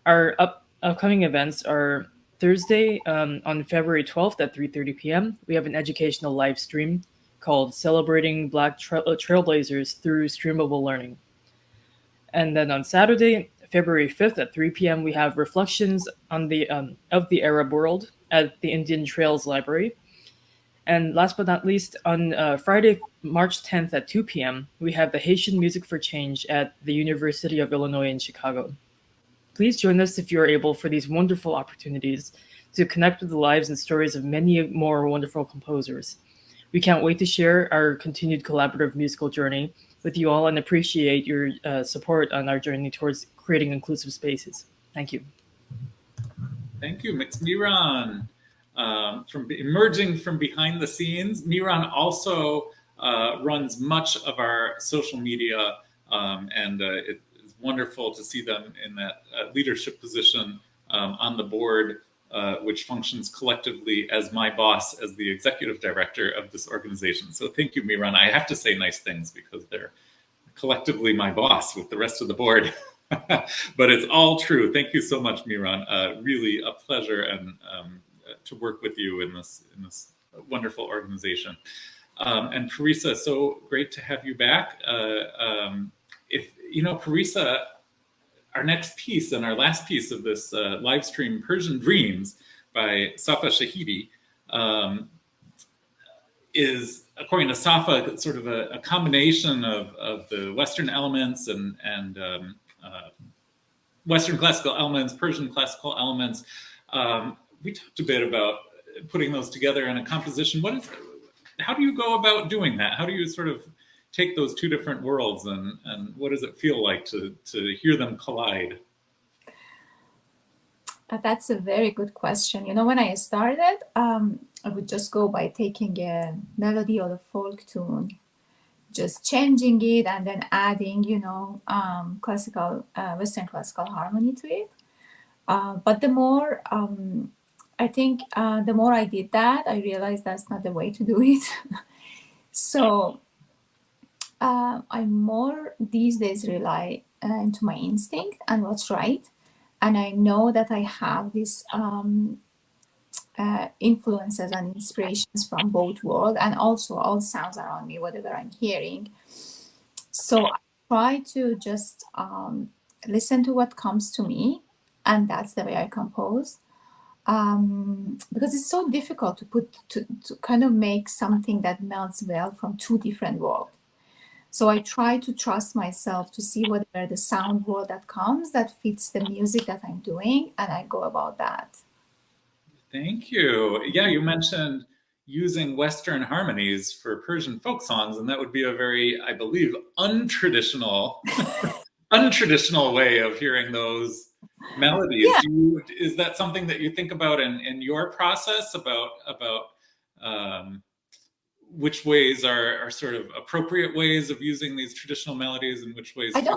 Our upcoming events are Thursday on February 12th at 3:30 p.m. We have an educational live stream called Celebrating Black Trailblazers Through Streamable Learning. And then on Saturday, February 5th at 3 p.m., we have Reflections on of the Arab World at the Indian Trails Library. And last but not least, on Friday, March 10th at 2 p.m., we have the Haitian Music for Change at the University of Illinois in Chicago. Please join us if you are able for these wonderful opportunities to connect with the lives and stories of many more wonderful composers. We can't wait to share our continued collaborative musical journey with you all and appreciate your support on our journey towards creating inclusive spaces. Thank you.
Thank you, Miran. From emerging from behind the scenes, Miran also runs much of our social media, and it is wonderful to see them in that leadership position on the board, which functions collectively as my boss, as the executive director of this organization. So thank you, Miran. I have to say nice things because they're collectively my boss with the rest of the board. But it's all true. Thank you so much, Miran. Really a pleasure and to work with you in this wonderful organization. And Parisa, so great to have you back. Parisa, our next piece and our last piece of this live stream, Persian Dreams by Safa Shahidi, is, according to Safa, sort of a combination of the Western elements and Western classical elements, Persian classical elements. We talked a bit about putting those together in a composition. How do you go about doing that? How do you sort of take those two different worlds, and what does it feel like to hear them collide?
That's a very good question. When I started, I would just go by taking a melody or a folk tune, just changing it and then adding, classical, Western classical harmony to it. But the more, I think, the more I did that, I realized that's not the way to do it. So I more these days rely into my instinct and what's right. And I know that I have these influences and inspirations from both worlds and also all sounds around me, whatever I'm hearing. So I try to just listen to what comes to me, and that's the way I compose. Because it's so difficult to kind of make something that melts well from two different worlds. So I try to trust myself to see whether the sound world that comes that fits the music that I'm doing, and I go about that.
Thank you. Yeah, you mentioned using Western harmonies for Persian folk songs, and that would be a very, I believe, untraditional way of hearing those melodies.
Yeah.
Is that something that you think about in your process about which ways are sort of appropriate ways of using these traditional melodies, and which ways? I
did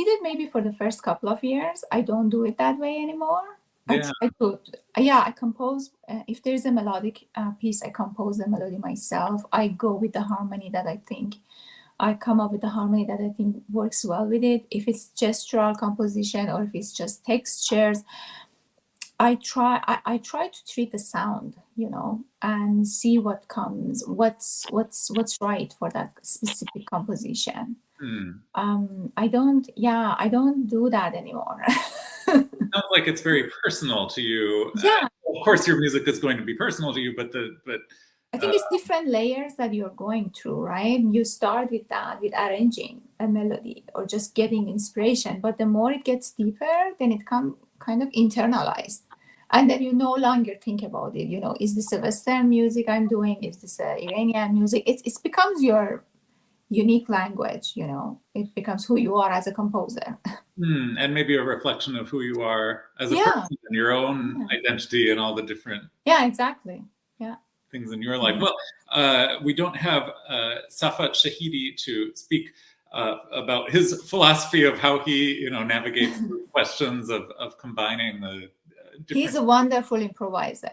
it maybe for the first couple of years. I don't do it that way anymore.
Yeah.
I compose. If there's a melodic piece, I compose the melody myself. I go with the harmony that I think. I come up with the harmony that I think works well with it. If it's gestural composition or if it's just textures, I try to treat the sound, and see what comes, what's right for that specific composition. I don't do that anymore.
Sounds like it's very personal to you.
Yeah.
Of course, your music is going to be personal to you, but
I think it's different layers that you're going through, right? You start with that, with arranging a melody or just getting inspiration, but the more it gets deeper, then it kind of internalized. And then you no longer think about it. Is this a Western music I'm doing? Is this a Iranian music? It becomes your unique language. It becomes who you are as a composer.
And maybe a reflection of who you are as a person and your own identity and all the different.
Yeah, exactly. Yeah.
Things in your life. Well, we don't have Safat Shahidi to speak about his philosophy of how he, navigates the questions of combining the.
He's a wonderful improviser.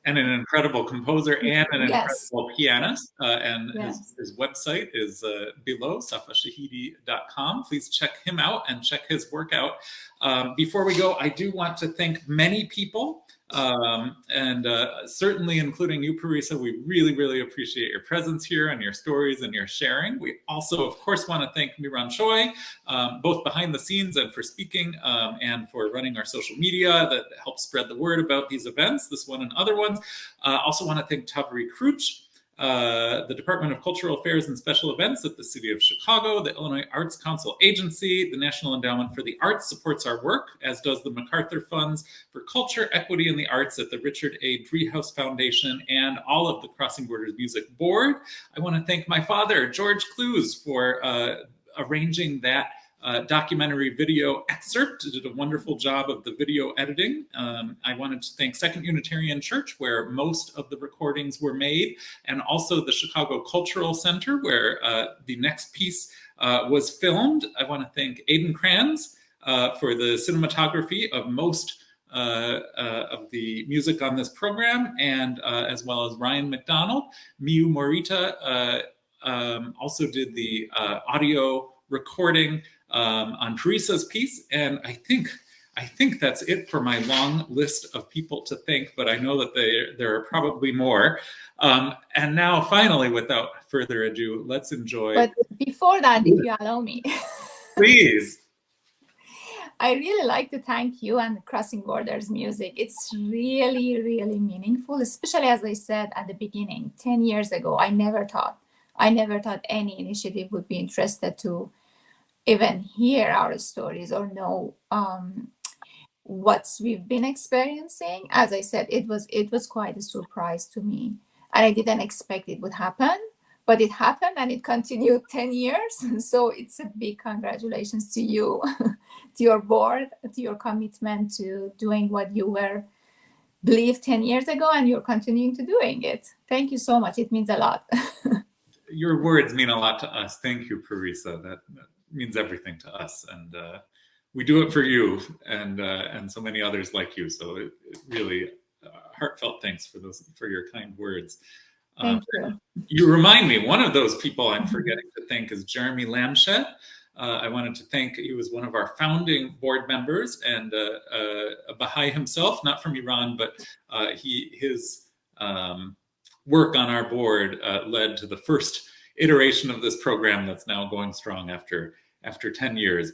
And an incredible composer and an incredible pianist. And his website is below, safashahidi.com. Please check him out and check his work out. Before we go, I do want to thank many people, and certainly including you, Parisa. We really, really appreciate your presence here and your stories and your sharing. We also, of course, want to thank Miran Choi, both behind the scenes and for speaking and for running our social media that helps spread the word about these events, this one and other ones. Also want to thank Tavri Kruch, the Department of Cultural Affairs and Special Events at the City of Chicago, the Illinois Arts Council Agency, the National Endowment for the Arts supports our work, as does the MacArthur Funds for Culture, Equity, and the Arts at the Richard A. Driehaus Foundation, and all of the Crossing Borders Music Board. I want to thank my father, George Clues, for arranging that documentary video excerpt. Did a wonderful job of the video editing. I wanted to thank Second Unitarian Church, where most of the recordings were made, and also the Chicago Cultural Center, where the next piece was filmed. I want to thank Aidan Kranz for the cinematography of most of the music on this program, and as well as Ryan McDonald. Miu Morita also did the audio recording on Parisa's piece, and I think that's it for my long list of people to thank, but I know that there are probably more. And now, finally, without further ado, let's enjoy.
But before that, if you allow me.
Please.
I really like to thank you and Crossing Borders Music. It's really, really meaningful, especially as I said at the beginning, 10 years ago, I never thought any initiative would be interested to even hear our stories or know what we've been experiencing, as I said, it was quite a surprise to me, and I didn't expect it would happen, but it happened and it continued 10 years. So it's a big congratulations to you, to your board, to your commitment to doing what you were believed 10 years ago, and you're continuing to doing it. Thank you so much. It means a lot.
Your words mean a lot to us. Thank you, Parisa. That means everything to us, and we do it for you and so many others like you. So it really heartfelt thanks for your kind words.
Thank you.
You remind me, one of those people I'm forgetting to thank is Jeremy Lamshed. I wanted to thank, he was one of our founding board members and a Baha'i himself, not from Iran, but his work on our board led to the first iteration of this program that's now going strong after 10 years.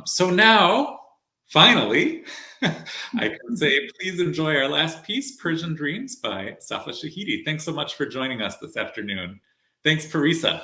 So now, finally, I can say, please enjoy our last piece, Persian Dreams by Safa Shahidi. Thanks so much for joining us this afternoon. Thanks, Parisa.